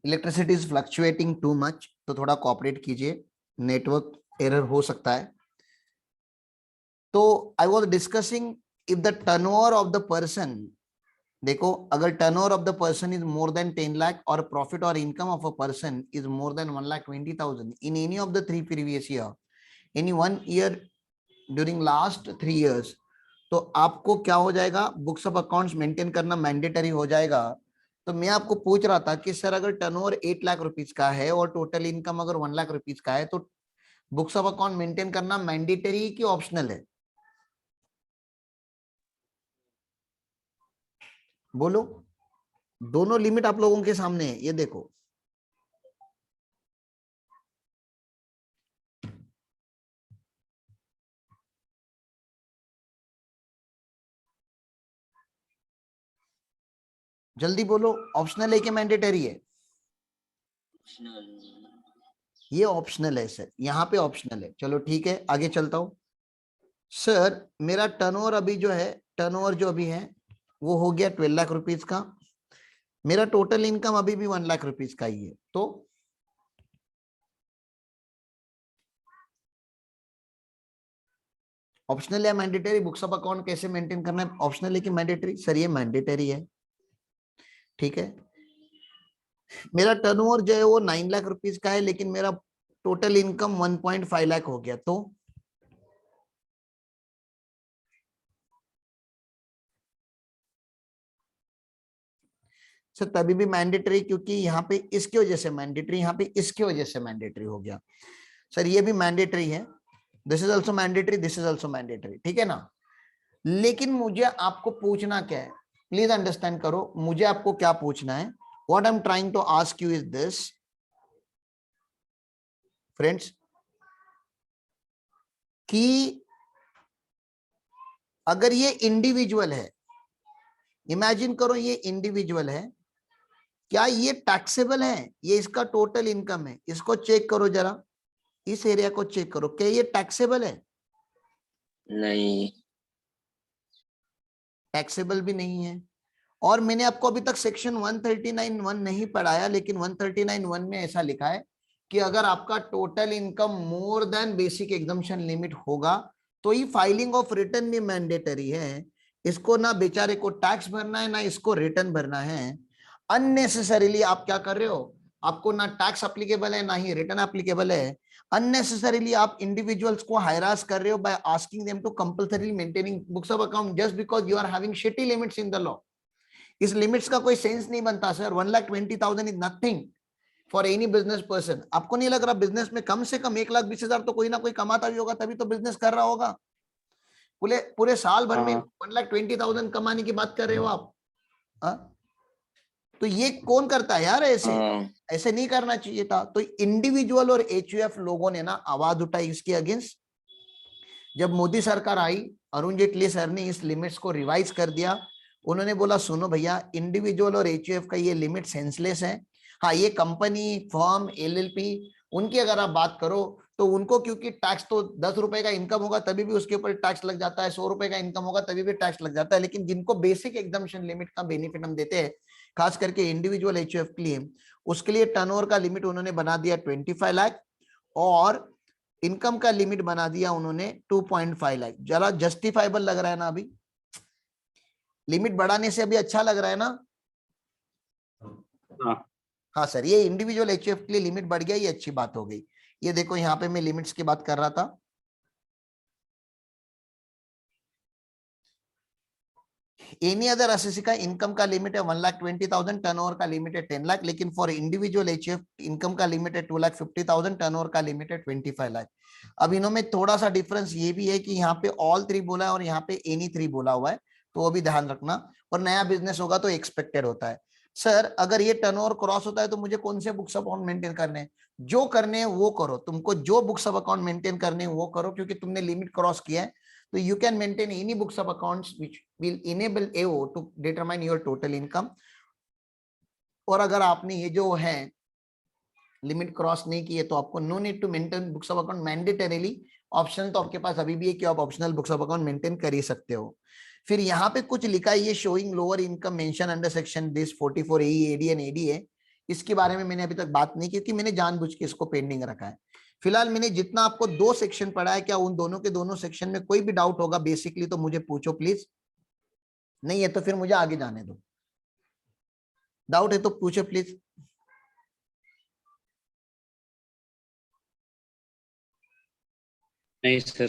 Electricity is fluctuating too much, तो थोड़ा cooperate कीजिए, नेटवर्क एरर हो सकता है। तो I was discussing if the turnover of the person, देखो अगर turnover of the person is more than 10 lakh और प्रॉफिट और income of a person is more than 1,20,000 in any of the 3 previous year, any 1 year during last 3 years, तो आपको क्या हो जाएगा, books of accounts maintain करना मैंडेटरी हो जाएगा। तो मैं आपको पूछ रहा था कि सर अगर टर्नओवर 8 लाख रुपीज का है और टोटल इनकम अगर 1 लाख रुपीज का है, तो बुक्स ऑफ अकाउंट मेंटेन करना मैंडेटरी कि ऑप्शनल है? बोलो, दोनों लिमिट आप लोगों के सामने है, ये देखो। जल्दी बोलो, ऑप्शनल है कि मैंडेटरी है? ये ऑप्शनल है सर, यहाँ पे ऑप्शनल है। चलो ठीक है, आगे चलता हूं। सर मेरा टर्नओवर अभी जो है, टर्नओवर जो अभी है वो हो गया 12 लाख रुपीज का, मेरा टोटल इनकम अभी भी 1 लाख रुपीज का ही है, तो ऑप्शनल या मैंडेटरी, बुक्स ऑफ अकाउंट कैसे मेंटेन करना है, ऑप्शनल है कि मैंडेटरी? सर ये मैंडेटरी है। ठीक है, मेरा टर्नओवर जो है वो 9 लाख रुपीज का है, लेकिन मेरा टोटल इनकम 1.5 लाख हो गया, तो सर तभी भी मैंडेटरी, क्योंकि यहाँ पे इसकी वजह से मैंडेटरी, यहाँ पे इसकी वजह से मैंडेटरी हो गया। सर ये भी मैंडेटरी है, this is also mandatory, this is also mandatory, ठीक है ना। लेकिन मुझे आपको पूछना क्या है, प्लीज अंडरस्टैंड करो, मुझे आपको क्या पूछना है, what I am trying to ask you is this friends, कि अगर ये इंडिविजुअल है, इमेजिन करो ये इंडिविजुअल है, क्या ये टैक्सेबल है? ये इसका टोटल इनकम है, इसको चेक करो जरा, इस एरिया को चेक करो, क्या ये टैक्सेबल है? नहीं, टैक्सेबल भी नहीं है। और मैंने आपको अभी तक सेक्शन 139(1) नहीं पढ़ाया, लेकिन 139(1) में ऐसा लिखा है कि अगर आपका total income more than basic exemption limit होगा, तो ये फाइलिंग ऑफ रिटर्न भी मैंडेटरी है। इसको ना बेचारे को टैक्स भरना है, ना इसको रिटर्न भरना है। अननेसेसरीली आप क्या कर रहे हो, आपको ना टैक्स एप्लीकेबल है, ना ही रिटर्न एप्लीकेबल है। अननेसेसरीली आप इंडिविजुअल्स को हैरास कर रहे हो by asking them to compulsory maintaining books of account just because you are having shitty limits in the law. इस लिमिट्स का कोई सेंस नहीं बनता sir. 1,20,000 is nothing for any business person. आपको नहीं लग रहा बिजनेस में कम से कम 1,20,000 तो कोई ना कोई कमाता भी होगा, तभी तो बिजनेस कर रहा होगा। पूरे पूरे साल भर में 1,20,000 कमाने की बात कर रहे हो आप? तो ये कौन करता है यार ऐसे? ऐसे नहीं करना चाहिए था। तो इंडिविजुअल और एचयूएफ लोगों ने ना आवाज उठाई इसके अगेंस्ट। जब मोदी सरकार आई, अरुण जेटली सर ने इस लिमिट्स को रिवाइज कर दिया। उन्होंने बोला सुनो भैया, इंडिविजुअल और एचयूएफ का ये लिमिट सेंसलेस है। हाँ, ये कंपनी, फर्म, एलएलपी, उनकी अगर आप बात करो तो उनको, क्योंकि टैक्स तो 10 रुपए का इनकम होगा तभी भी उसके ऊपर टैक्स लग जाता है, 100 रुपए का इनकम होगा तभी भी टैक्स लग जाता है। लेकिन जिनको बेसिक एग्जम्पशन लिमिट का बेनिफिट हम देते हैं, खास करके इंडिविजुअल एचयूएफ के लिए, उसके लिए टर्नओवर का लिमिट उन्होंने बना दिया 25 लाख और इनकम का लिमिट बना दिया उन्होंने 2.5 लाख। जरा जस्टिफाइबल लग रहा है ना? अभी लिमिट बढ़ाने से अभी अच्छा लग रहा है ना? हाँ सर, ये इंडिविजुअल एचयूएफ के लिए लिमिट बढ़ गया, ये अच्छी बात हो गई। ये देखो यहाँ पे मैं लिमिट्स की बात कर रहा था। एनी अदर एसएससी का इनकम का लिमिट है 1,20,000, टर्नओवर का लिमिट है 10 लाख, लेकिन फॉर इंडिविजुअल एचयूएफ इनकम का लिमिट है 2,50,000, टर्नओवर का लिमिट है 25 लाख। अब इनमें थोड़ा सा डिफरेंस ये भी है कि यहाँ पे ऑल 3 बोला है और यहाँ पे एनी 3 बोला हुआ है, तो वो भी ध्यान रखना। और नया बिजनेस होगा तो एक्सपेक्टेड होता है। सर अगर ये टर्नओवर क्रॉस होता है तो मुझे कौन से बुक्स ऑफ अकाउंट मेंटेन करने हैं? जो करने हैं वो करो, तुमको जो बुक्स ऑफ अकाउंट मेंटेन करने हैं वो करो, क्योंकि तुमने लिमिट क्रॉस किया है। So you can maintain any books of accounts which will enable AO to determine your total income. और अगर आपने ये जो है लिमिट क्रॉस नहीं की है तो आपको no need to maintain books of account mandatorily. Option तो आपके पास अभी भी है कि आप optional books of account maintain कर ही सकते हो। फिर यहाँ पे कुछ लिखा है, ये showing lower income mention under section this 44 AE AD and ADA। इसके बारे में मैंने अभी तक बात नहीं की, क्योंकि मैंने जानबूझ के इसको पेंडिंग रखा है। फिलहाल मैंने जितना आपको 2 सेक्शन पढ़ा है, क्या उन दोनों के दोनों सेक्शन में कोई भी डाउट होगा बेसिकली तो मुझे पूछो प्लीज। नहीं है तो फिर मुझे आगे जाने दो। डाउट है तो पूछो प्लीज। नहीं सर।